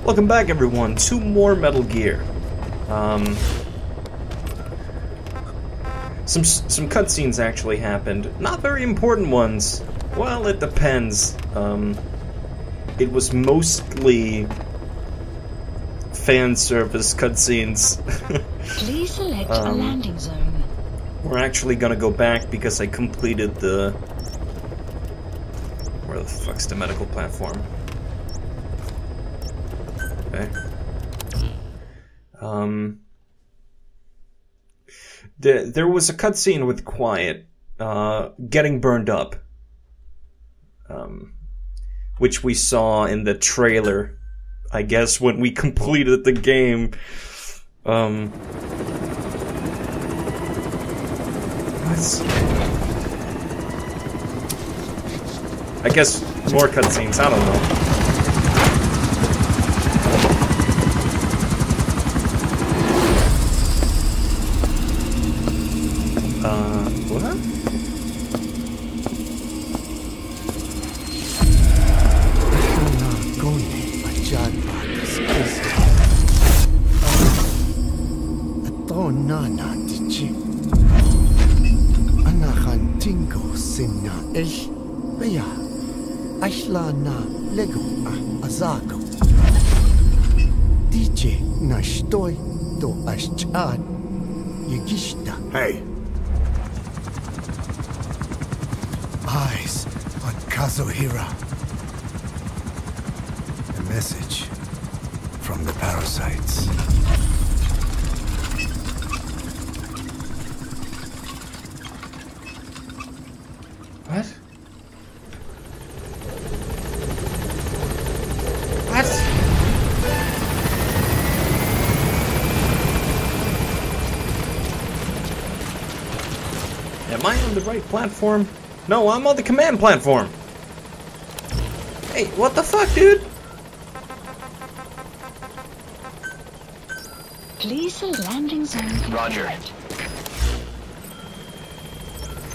Welcome back, everyone, to more Metal Gear. Some cutscenes actually happened. Not very important ones. Well, it depends. It was mostly fan service cutscenes. Please select a landing zone. We're actually gonna go back because I completed the... Where the fuck's the medical platform? Okay. There was a cutscene with Quiet getting burned up, which we saw in the trailer, I guess, when we completed the game. I guess more cutscenes, I don't know. What? DJ nashtoy to ashchad yigishta. Hey. Eyes on Kazuhira. A message from the parasites. What? What? Am I on the right platform? No, I'm on the command platform. Hey, what the fuck, dude? Please a landing zone. Roger.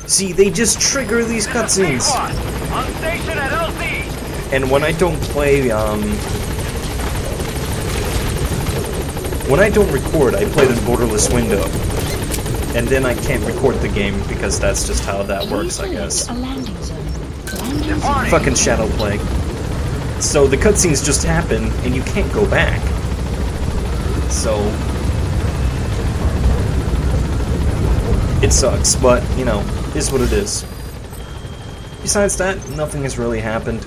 See, they just trigger these cutscenes. On station at LZ. And when I don't play, when I don't record, I play the borderless window. And then I can't record the game because that's just how that works, I guess. A landing zone. Landing zone. Fucking Shadow Plague. So the cutscenes just happen, and you can't go back. So... it sucks, but, you know, is what it is. Besides that, nothing has really happened.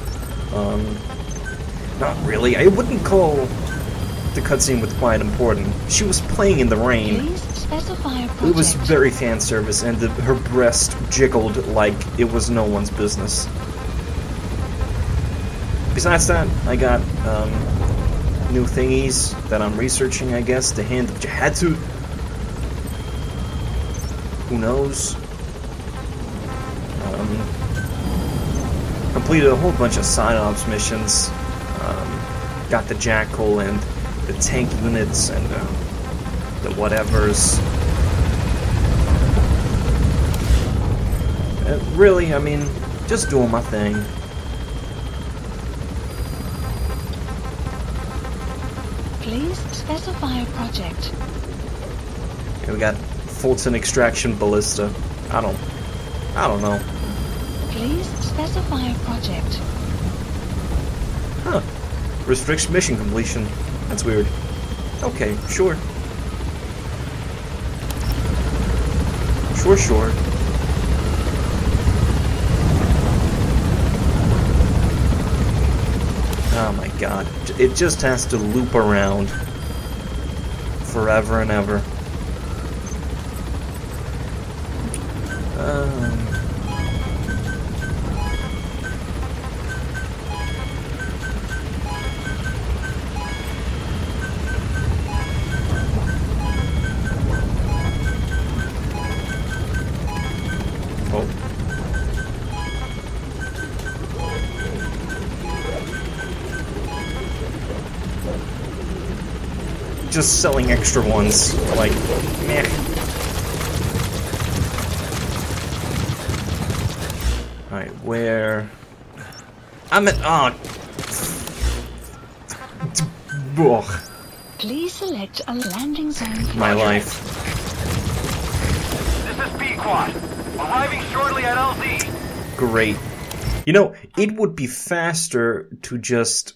Not really. I wouldn't call the cutscene with Quiet important. She was playing in the rain. Please specify a project. It was very fan service, and her breast jiggled like it was no one's business. Besides that, I got new thingies that I'm researching, I guess. The Hand of Jahatsu. Who knows? Completed a whole bunch of side-ops missions. Got the Jackal and the tank units and the whatevers. Really, I mean, just doing my thing. Please specify a project. Okay, we got Fulton Extraction Ballista. I don't know. Please specify a project. Huh. Restricts mission completion. That's weird. Okay, sure. Sure. Oh my god. It just has to loop around forever and ever. Just selling extra ones, like, meh. Alright, where... I'm at... Oh... Ugh, Please select a landing zone project. my life. This is Pequod. Arriving shortly at LZ. Great. You know, it would be faster to just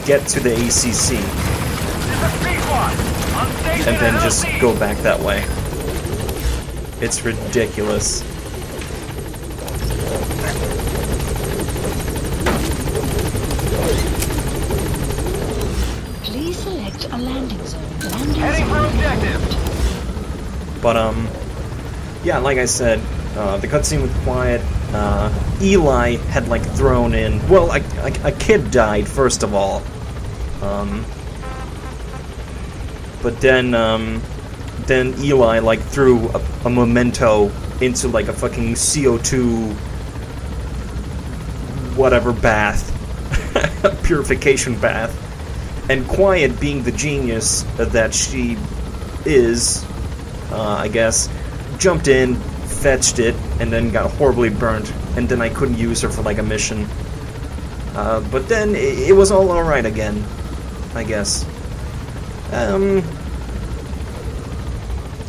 get to the ACC This is Pequod. On station and then at just LZ. go back that way. It's ridiculous. Please select a landing zone. Landing Heading for zone. objective. But, yeah, like I said, the cutscene with Quiet, Eli had, like, thrown in... Well, a kid died, first of all. But then Eli, like, threw a memento into, like, a fucking CO2... whatever bath. Purification bath. And Quiet, being the genius that she is, I guess, jumped in, fetched it, and then got horribly burnt, and then I couldn't use her for, like, a mission. But then it was all alright again, I guess. And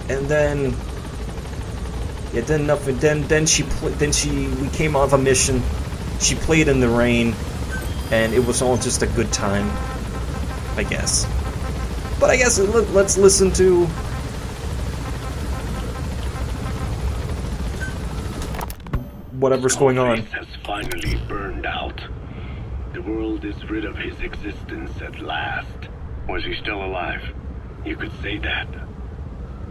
then... Yeah, then nothing, we came off a mission, she played in the rain, and it was all just a good time, I guess. But I guess let's listen to... whatever's going on. Skullface has finally burned out. The world is rid of his existence at last. Was he still alive? You could say that.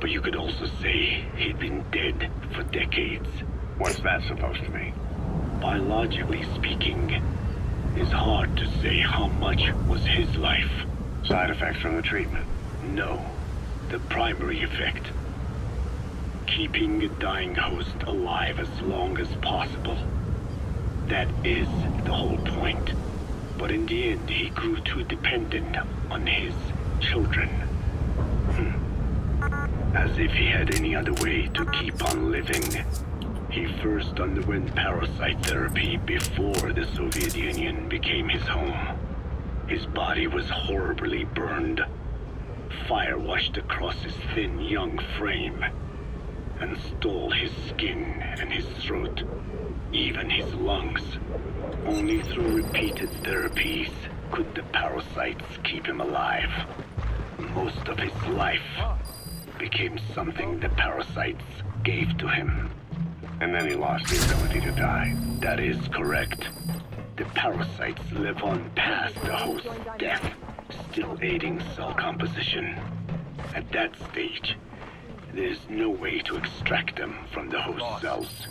But you could also say he'd been dead for decades. What's that supposed to mean? Biologically speaking, it's hard to say how much was his life. Side effects from the treatment? No. The primary effect. Keeping a dying host alive as long as possible. That is the whole point. But in the end, he grew too dependent on his children. As if he had any other way to keep on living. He first underwent parasite therapy before the Soviet Union became his home. His body was horribly burned. Fire washed across his thin young frame and stole his skin and his throat, even his lungs. Only through repeated therapies could the parasites keep him alive. Most of his life became something the parasites gave to him. And then he lost the ability to die. That is correct. The parasites live on past the host's death, still aiding cell composition. At that stage, there's no way to extract them from the host cells.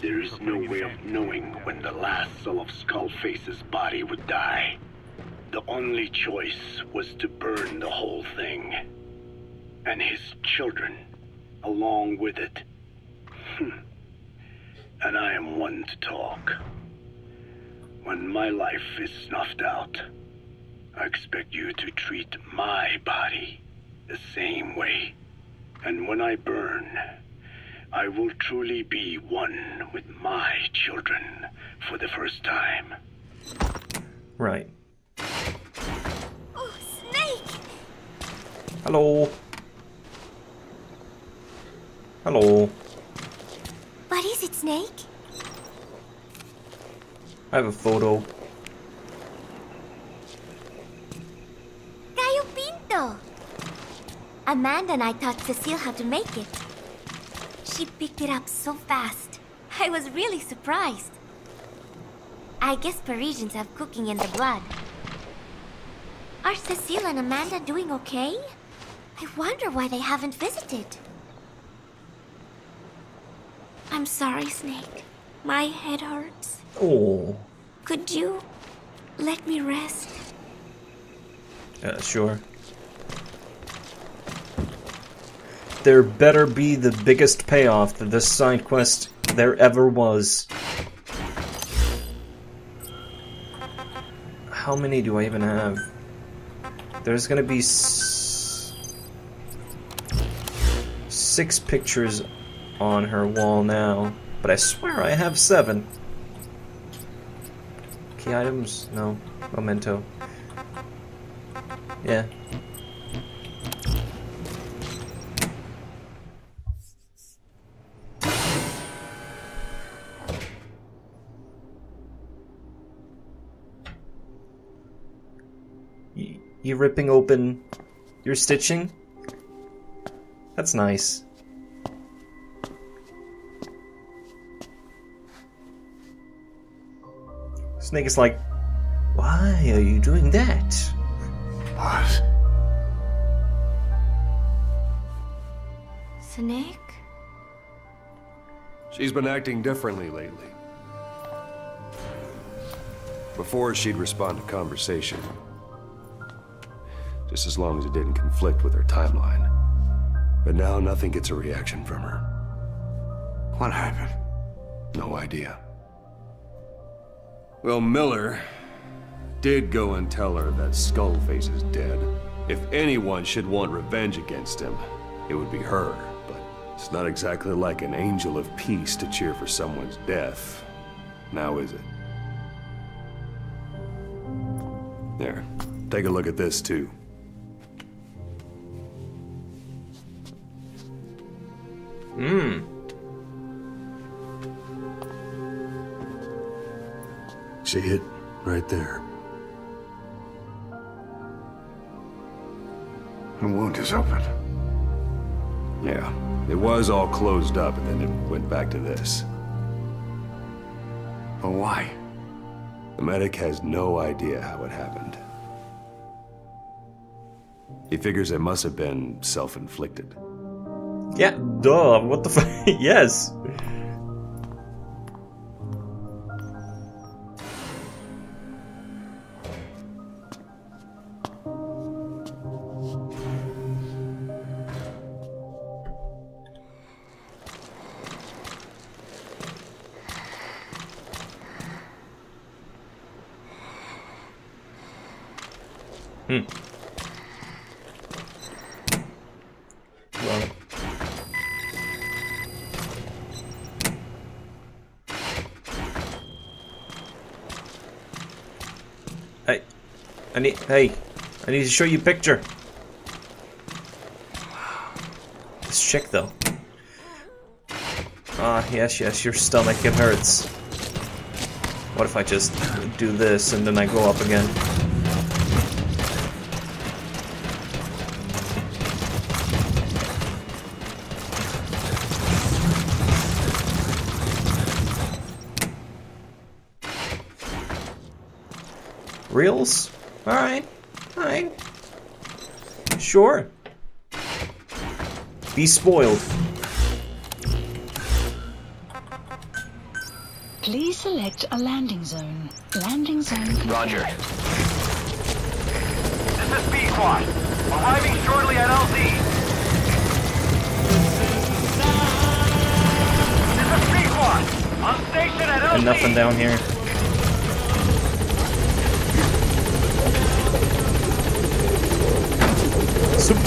There is no way of knowing when the last cell of Skullface's body would die. The only choice was to burn the whole thing. And his children, along with it. And I am one to talk. When my life is snuffed out, I expect you to treat my body the same way. And when I burn, I will truly be one with my children for the first time. Right. Oh, Snake! Hello. Hello. What is it, Snake? I have a photo. Gallo Pinto! Amanda and I taught Cecile how to make it. She picked it up so fast. I was really surprised. I guess Parisians have cooking in their blood. Are Cecile and Amanda doing okay? I wonder why they haven't visited. I'm sorry, Snake. My head hurts. Oh. Could you let me rest? Sure. There better be the biggest payoff to this side quest there ever was. How many do I even have? There's gonna be 6 pictures on her wall now, but I swear I have 7. Key items? No. Memento. Yeah. You ripping open your stitching? That's nice. Snake is like, why are you doing that? What? Snake? She's been acting differently lately. Before, she'd respond to conversation. Just as long as it didn't conflict with her timeline. But now nothing gets a reaction from her. What happened? No idea. Well, Miller did go and tell her that Skullface is dead. If anyone should want revenge against him, it would be her. But it's not exactly like an angel of peace to cheer for someone's death. Now is it? There. Take a look at this, too. See it? Right there. The wound is open. Yeah. It was all closed up, and then it went back to this. But why? The medic has no idea how it happened. He figures it must have been self-inflicted. Yeah, duh, what the fuck? Yes. Well. Hey, I need to show you a picture. This chick, though. Ah, yes, your stomach, it hurts. What if I just do this and then I go up again? Reels? Alright. Sure. Be spoiled. Please select a landing zone. Landing zone confirmed. Roger. This is B-Squad. Arriving shortly at LZ. This is B-Squad. On station at LZ. And nothing down here. Soup.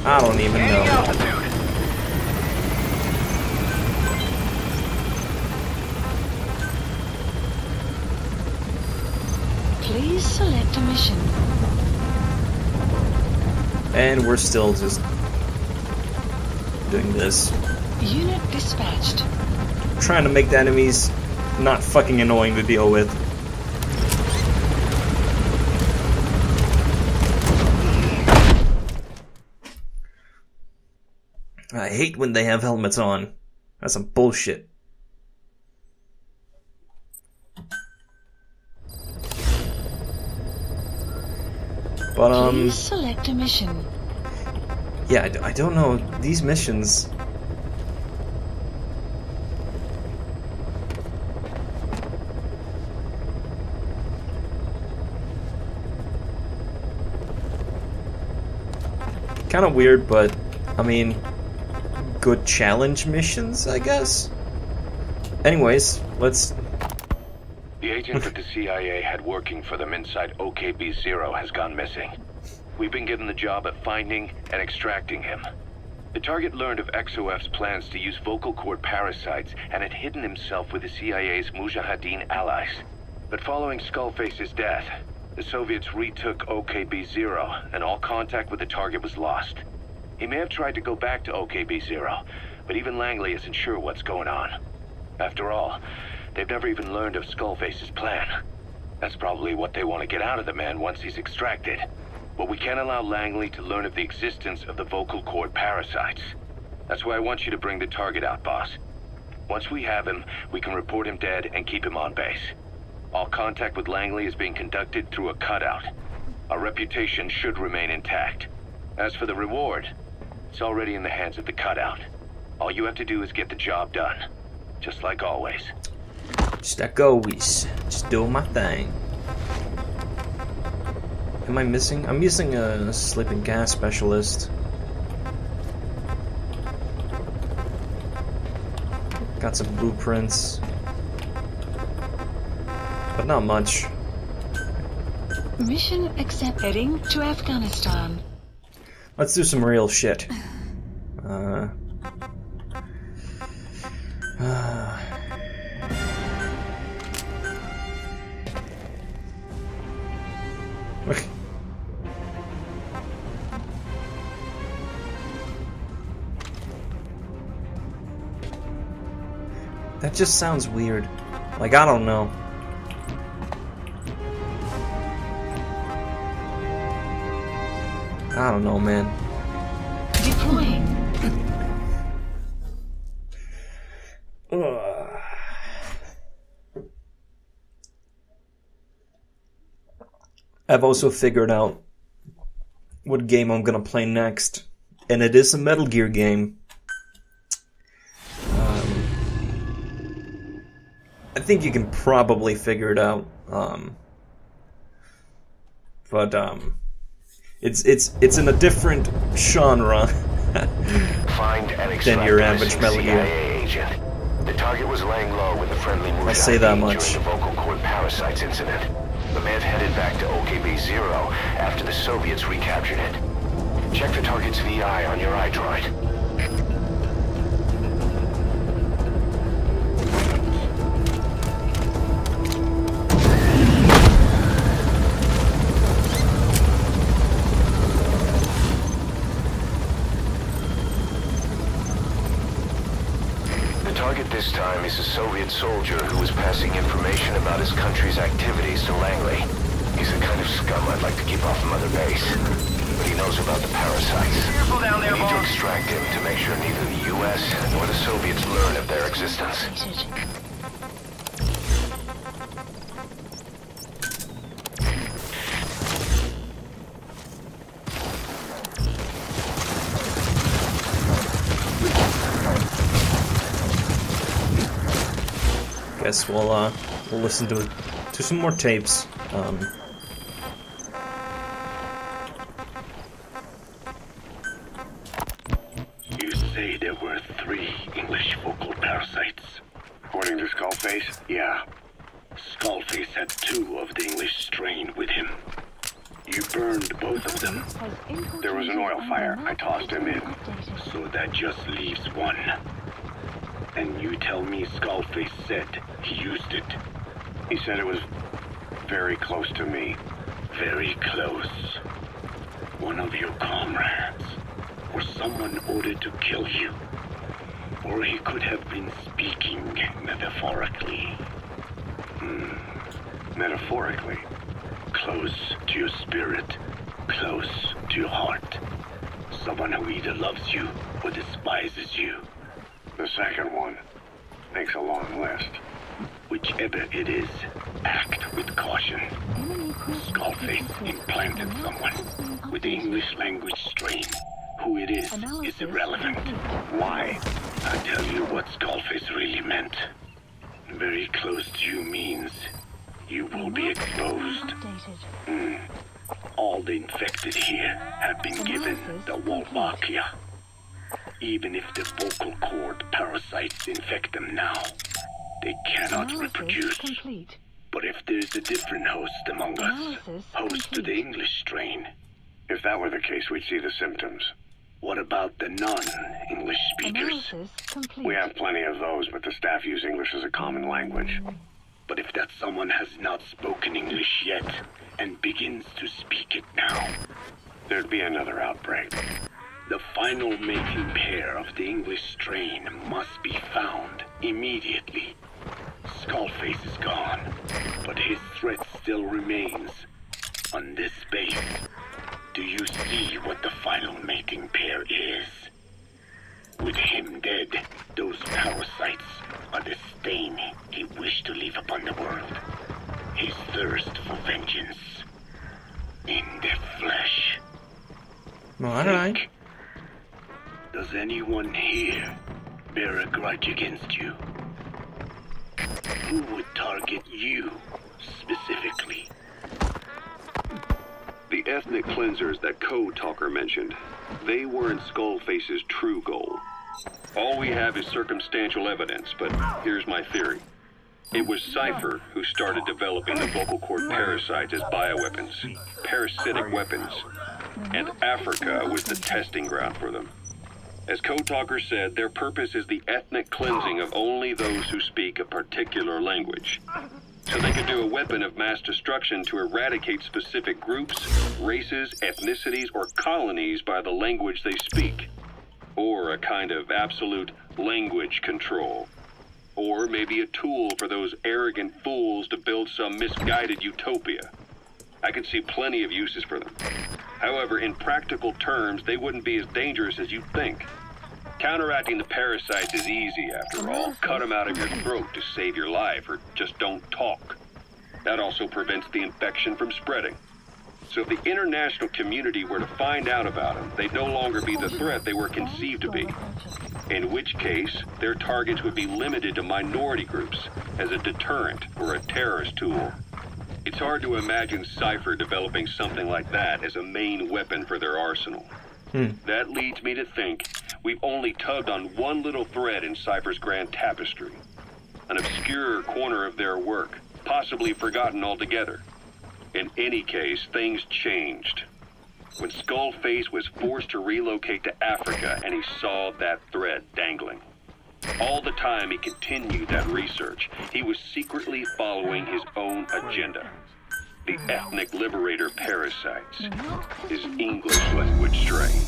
I don't even know. Altitude. Please select a mission. And we're still just doing this. Unit dispatched. Trying to make the enemies not fucking annoying to deal with. I hate when they have helmets on. That's some bullshit. But Please select a mission. yeah, I don't know these missions. Kind of weird, but I mean, good challenge missions, I guess. Anyways, let's. The agent that the CIA had working for them inside OKB-0 has gone missing. We've been given the job of finding and extracting him. The target learned of XOF's plans to use vocal cord parasites and had hidden himself with the CIA's Mujahideen allies. But following Skullface's death, the Soviets retook OKB-0 and all contact with the target was lost. He may have tried to go back to OKB-0, but even Langley isn't sure what's going on. After all, they've never even learned of Skullface's plan. That's probably what they want to get out of the man once he's extracted. But we can't allow Langley to learn of the existence of the vocal cord parasites. That's why I want you to bring the target out, boss. Once we have him, we can report him dead and keep him on base. All contact with Langley is being conducted through a cutout. Our reputation should remain intact. As for the reward, it's already in the hands of the cutout. All you have to do is get the job done. Just like always. Just like always. Just doing my thing. Am I missing? I'm missing a sleeping gas specialist. Got some blueprints. But not much. Mission accept. Heading to Afghanistan. Let's do some real shit. That just sounds weird. Like, I don't know. I don't know, man. Deploying. I've also figured out what game I'm gonna play next, and it is a Metal Gear game. I think you can probably figure it out, but it's in a different genre Find and than your average Metal Gear. Agent. The target was laying low with the friendly Mujahideen I'll say that much. during the vocal cord parasites incident. The man headed back to OKB-0 after the Soviets recaptured it. Check the target's VI on your iDroid. This time is a Soviet soldier who was passing information about his country's activities to Langley. He's the kind of scum I'd like to keep off Mother Base. But he knows about the parasites. Careful down there, We need to boss. extract him to make sure neither the US nor the Soviets learn of their existence. Guess we'll listen to some more tapes. You say there were 3 English vocal parasites. According to Skullface? Yeah. Skullface had 2 of the English strain with him. You burned both of them. There was an oil fire. I tossed him in. So that just leaves 1. And you tell me Skullface said he used it. He said it was very close to me. Very close. One of your comrades. Or someone ordered to kill you. Or he could have been speaking metaphorically. Metaphorically. Close to your spirit. Close to your heart. Someone who either loves you or despises you. The second one makes a long list. Whichever it is, act with caution. Skullface implanted someone with the English language strain. Who it is irrelevant. Why? I'll tell you what Skullface really meant. Very close to you means you will be exposed. All the infected here have been given the Wolbachia. Even if the vocal cord parasites infect them now, they cannot reproduce. But if there's a different host among us, host to the English strain, if that were the case, we'd see the symptoms. What about the non-English speakers? Analysis complete. We have plenty of those, but the staff use English as a common language. But if that someone has not spoken English yet, and begins to speak it now, there'd be another outbreak. The final mating pair of the English strain must be found immediately. Skullface is gone, but his threat still remains. On this base, do you see what the final mating pair is? With him dead, those parasites are the stain he wished to leave upon the world. His thirst for vengeance in their flesh. Alright. Think, does anyone here bear a grudge against you? Who would target you specifically? The ethnic cleansers that Code Talker mentioned, they weren't Skullface's true goal. All we have is circumstantial evidence, but here's my theory. It was Cypher who started developing the vocal cord parasites as bioweapons, parasitic weapons, and Africa was the testing ground for them. As Code Talker said, their purpose is the ethnic cleansing of only those who speak a particular language. So they could do a weapon of mass destruction to eradicate specific groups, races, ethnicities, or colonies by the language they speak. Or a kind of absolute language control. Or maybe a tool for those arrogant fools to build some misguided utopia. I could see plenty of uses for them. However, in practical terms, they wouldn't be as dangerous as you'd think. Counteracting the parasites is easy, after all. Cut them out of your throat to save your life, or just don't talk. That also prevents the infection from spreading. So if the international community were to find out about them, they'd no longer be the threat they were conceived to be. In which case, their targets would be limited to minority groups, as a deterrent or a terrorist tool. It's hard to imagine Cypher developing something like that as a main weapon for their arsenal. That leads me to think we've only tugged on one little thread in Cypher's grand tapestry. An obscure corner of their work, possibly forgotten altogether. In any case, things changed. When Skullface was forced to relocate to Africa and he saw that thread dangling. All the time he continued that research, he was secretly following his own agenda. The ethnic liberator parasites, his English language strain.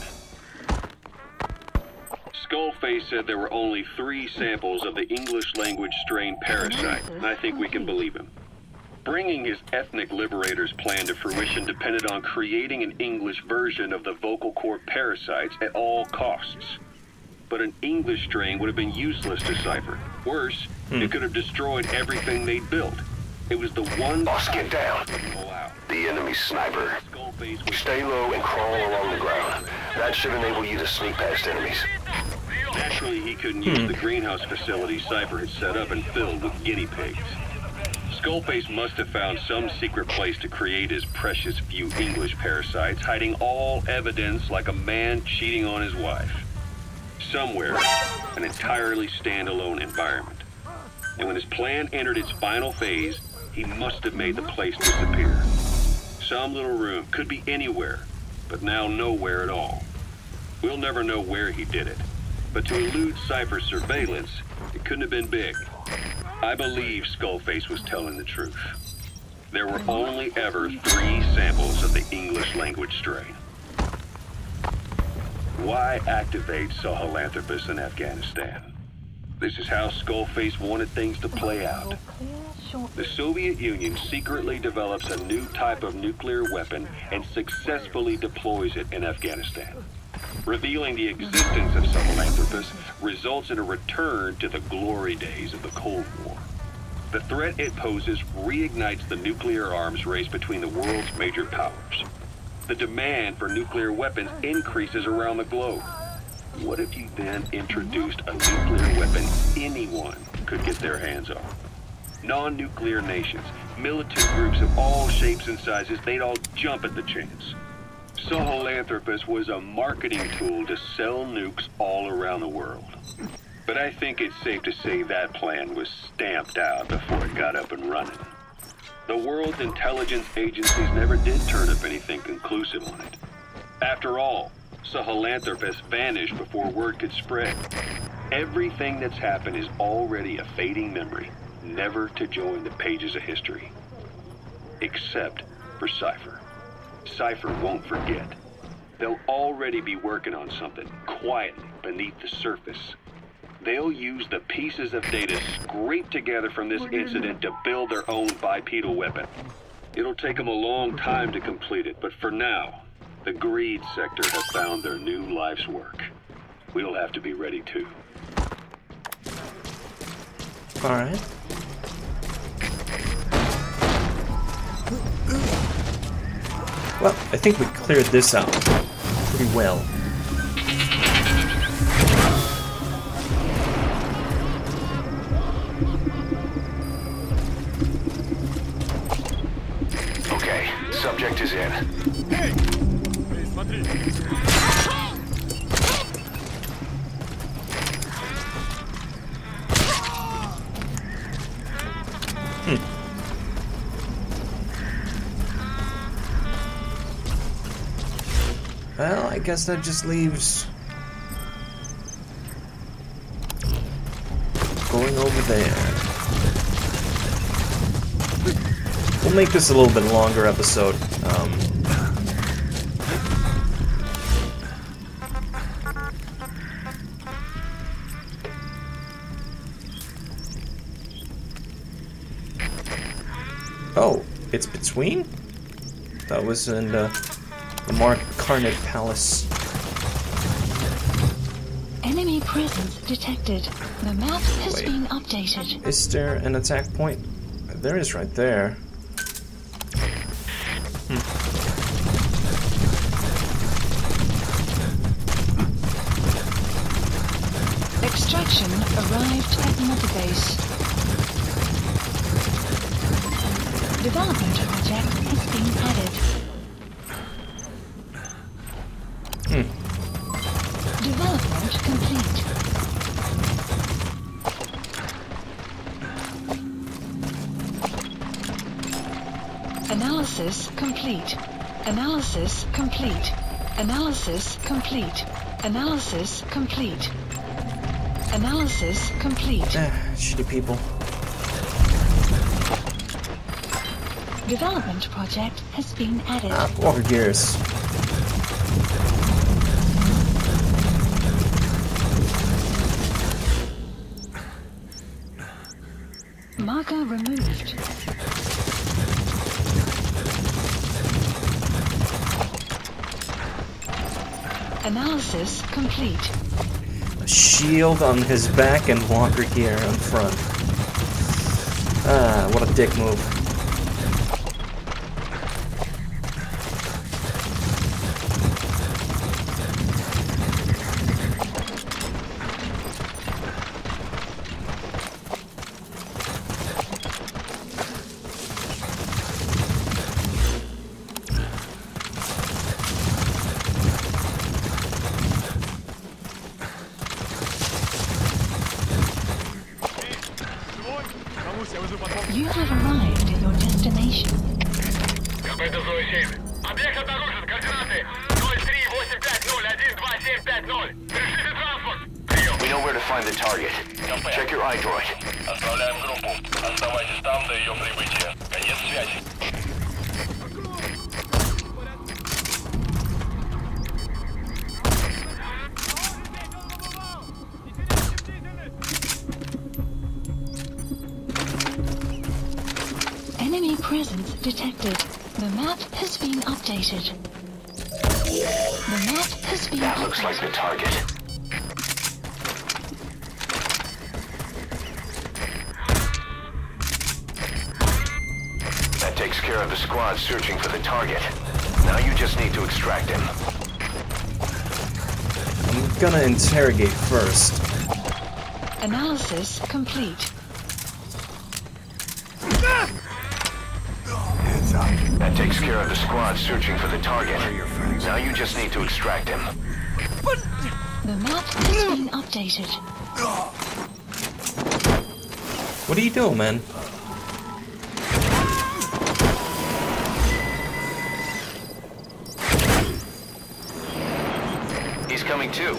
Skullface said there were only 3 samples of the English language strain parasite, and I think we can believe him. Bringing his ethnic liberator's plan to fruition depended on creating an English version of the vocal cord parasites at all costs. But an English strain would have been useless to Cypher. Worse, it could have destroyed everything they'd built. It was the one... Boss, get down. The enemy sniper. Stay low and crawl along the ground. That should enable you to sneak past enemies. Naturally, he couldn't use the greenhouse facility Cypher had set up and filled with guinea pigs. Skullface must have found some secret place to create his precious few English parasites, hiding all evidence like a man cheating on his wife. Somewhere, an entirely standalone environment. And when his plan entered its final phase, he must have made the place disappear. Some little room, could be anywhere, but now nowhere at all. We'll never know where he did it, but to elude Cypher's surveillance, it couldn't have been big. I believe Skullface was telling the truth. There were only ever 3 samples of the English language strain. Why activate Sahelanthropus in Afghanistan? This is how Skullface wanted things to play out. The Soviet Union secretly develops a new type of nuclear weapon and successfully deploys it in Afghanistan. Revealing the existence of Sahelanthropus results in a return to the glory days of the Cold War. The threat it poses reignites the nuclear arms race between the world's major powers. The demand for nuclear weapons increases around the globe. What if you then introduced a nuclear weapon anyone could get their hands on? Non-nuclear nations, militant groups of all shapes and sizes, they'd all jump at the chance. Sahelanthropus was a marketing tool to sell nukes all around the world. But I think it's safe to say that plan was stamped out before it got up and running. The world's intelligence agencies never did turn up anything conclusive on it. After all, Sahelanthropus vanished before word could spread. Everything that's happened is already a fading memory, never to join the pages of history. Except for Cypher. Cypher won't forget. They'll already be working on something, quietly, beneath the surface. They'll use the pieces of data scraped together from this incident to build their own bipedal weapon. It'll take them a long time to complete it, but for now, the Greed sector has found their new life's work. We'll have to be ready too. Alright. Well, I think we cleared this out pretty well. Okay, subject is in. Well, I guess that just leaves going over there. We'll make this a little bit longer episode. Oh, it's between? That was in the Mark Carnot Palace. Enemy presence detected. The map has been updated. Is there an attack point? There is right there. Extraction arrived at Mother Base. Development project has been added. Development complete. Analysis complete. Analysis complete. Analysis complete. Analysis complete. Analysis complete. Shitty people. Development project has been added. Walker Gears. Marker removed. Analysis complete. A shield on his back and Walker Gear on front. Ah, what a dick move. You have arrived at your destination. Объект обнаружен. Координаты 03-850-12-750. Решите транспорт. We know where to find the target. Check your iDroid. Оставляем группу. Оставайтесь там до ее прибытия. Конец связи. Enemy presence detected. The map has been updated. The map has been That looks like the target. That takes care of the squad searching for the target. Now you just need to extract him. I'm gonna interrogate first. Analysis complete. That takes care of the squad searching for the target. Now you just need to extract him. The map has been updated. What are you doing, man? too.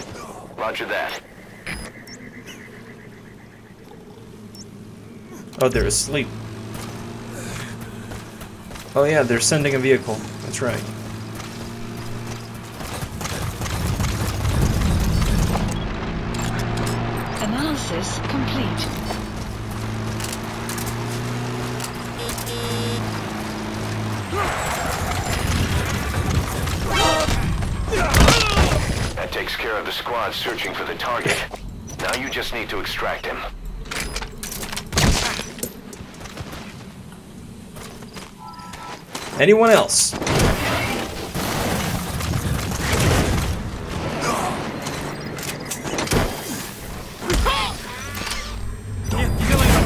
Roger that. Oh, they're asleep. Oh yeah, they're sending a vehicle. That's right. Analysis complete. That takes care of the squad searching for the target. Now you just need to extract him. Anyone else?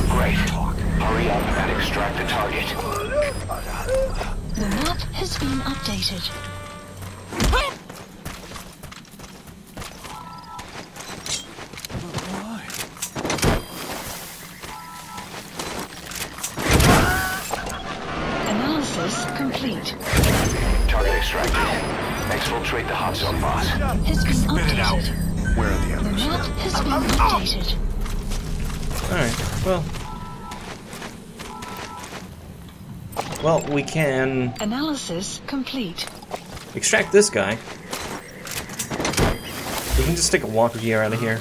Great. Hurry up and extract the target. The map has been updated. Analysis complete. Target extracted. Exfiltrate the hot zone, boss. Has been updated. Where are the The others? map has been updated. Alright, well, we can Analysis complete. extract this guy. We can just take a walker gear out of here.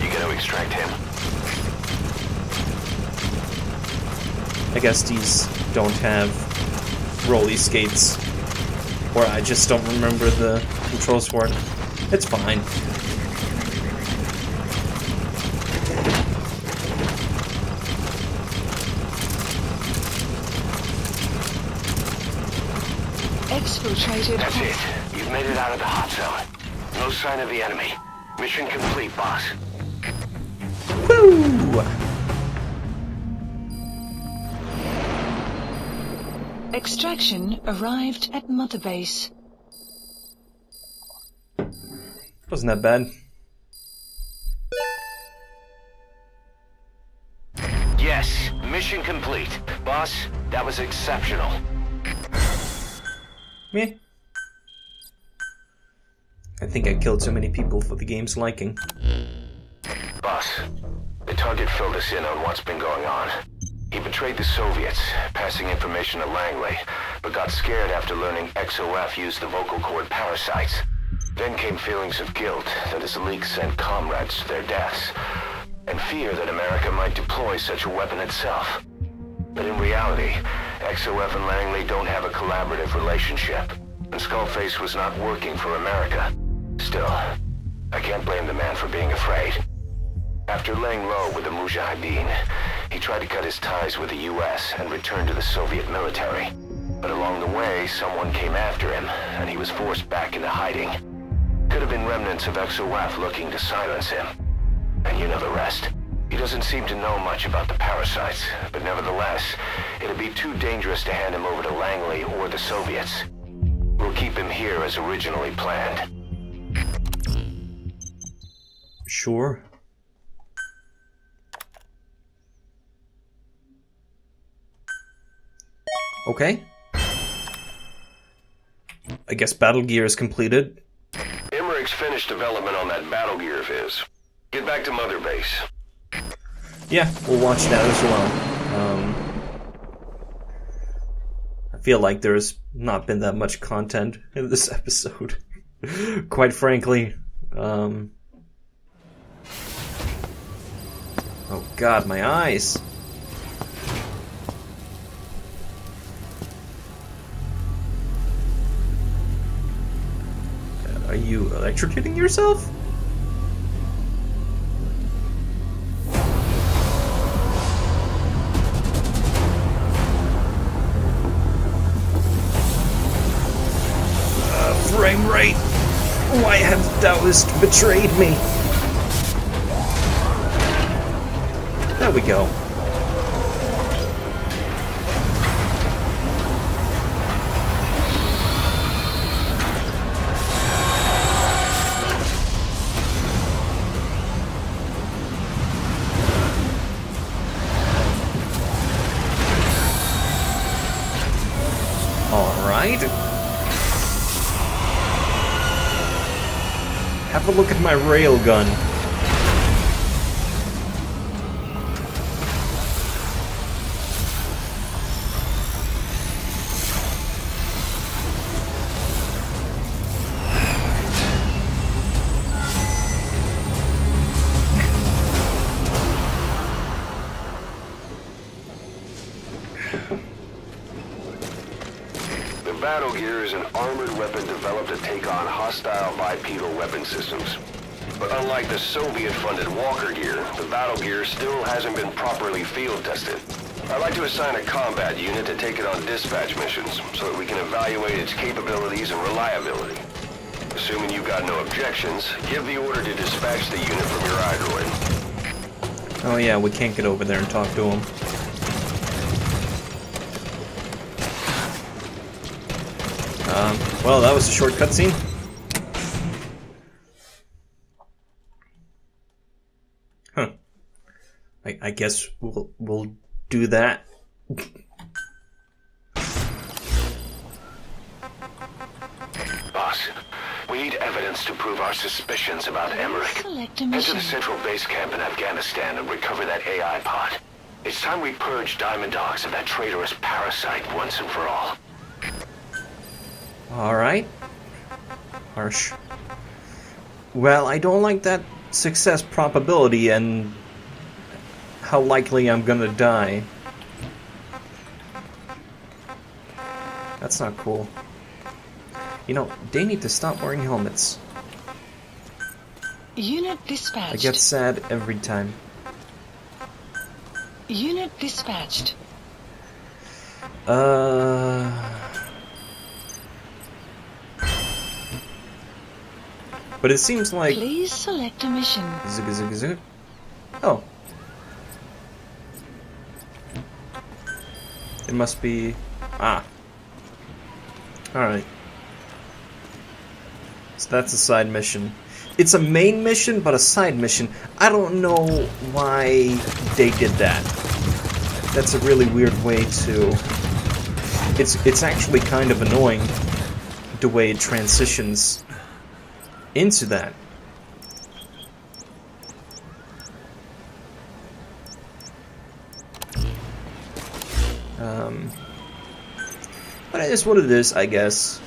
You gotta extract him. I guess these don't have rolly skates. Or I just don't remember the controls for it. It's fine. Exfiltrated. That's it. You've made it out of the hot zone. No sign of the enemy. Mission complete, boss. Woo! Extraction arrived at Mother Base. Wasn't that bad. Yes, mission complete. Boss, that was exceptional. Me? I think I killed so many people for the game's liking. Boss, the target filled us in on what's been going on. He betrayed the Soviets, passing information to Langley, but got scared after learning XOF used the vocal cord parasites. Then came feelings of guilt that his leaks sent comrades to their deaths, and fear that America might deploy such a weapon itself. But in reality, XOF and Langley don't have a collaborative relationship, and Skullface was not working for America. Still, I can't blame the man for being afraid. After laying low with the Mujahideen, he tried to cut his ties with the US and return to the Soviet military. But along the way, someone came after him, and he was forced back into hiding. Could have been remnants of XOF looking to silence him. And you know the rest. He doesn't seem to know much about the parasites, but nevertheless, it'd be too dangerous to hand him over to Langley or the Soviets. We'll keep him here as originally planned. Sure. Okay. I guess battle gear is completed. Emmerich's finished development on that battle gear of his. Get back to Mother Base. Yeah, we'll watch that as well. I feel like there's not been that much content in this episode. Quite frankly. Oh god, my eyes. Are you electrocuting yourself? Frame rate. Why have Taoist betrayed me? There we go. Have a look at my railgun. The Battle Gear is an armored weapon developed to take on hostile bipedal weapon systems. But unlike the Soviet-funded Walker Gear, the Battle Gear still hasn't been properly field tested. I'd like to assign a combat unit to take it on dispatch missions, so that we can evaluate its capabilities and reliability. Assuming you've got no objections, give the order to dispatch the unit from your iDroid. Oh yeah, we can't get over there and talk to him. Well, that was a short cutscene. Huh. I guess we'll do that. Boss, we need evidence to prove our suspicions about Emmerich. Select a Head to mission. the central base camp in Afghanistan and recover that AI pod. It's time we purge Diamond Dogs of that traitorous parasite once and for all. Alright. Harsh. Well, I don't like that success probability and how likely I'm gonna die. That's not cool. You know, they need to stop wearing helmets. Unit I dispatched. get sad every time. Unit dispatched. But it seems like... Please select a mission. Zig, zig, zig. Oh. It must be... Ah. Alright. So that's a side mission. It's a main mission, but a side mission. I don't know why they did that. That's a really weird way to... It's actually kind of annoying the way it transitions into that. But it is what it is, I guess.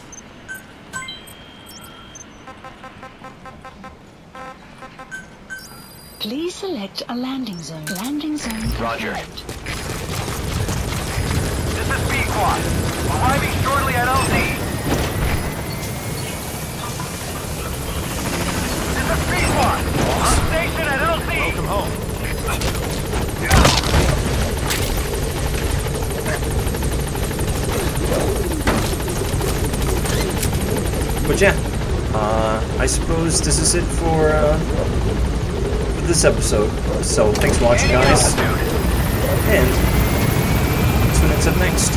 Please select a landing zone. Landing zone confirmed. Roger. This is Pequod. Arriving shortly at LZ. This is Pequod. On station at LZ. Welcome home. But yeah, I suppose this is it for this episode. So thanks for watching, guys, and tune in to the next.